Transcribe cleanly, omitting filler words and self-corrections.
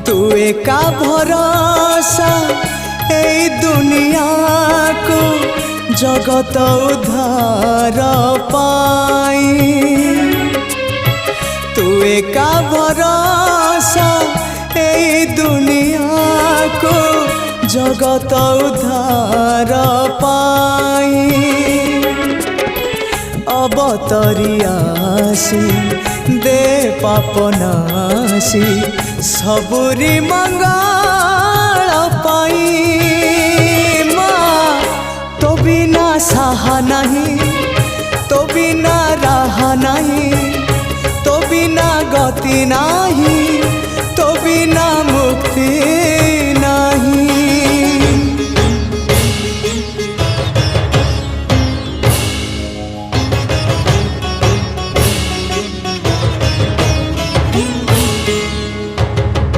तू एका भरोसा ए दुनिया को जगत उद्धार पाई। तू एका भरोसा ए दुनिया को जगत उद्धार पाई। अवतरियासी दे पापनासी सबुरी मंगल पाई। माँ तो बिना साहा नहीं, तो बिना राहा नहीं, तो बिना गति नहीं, तो बिना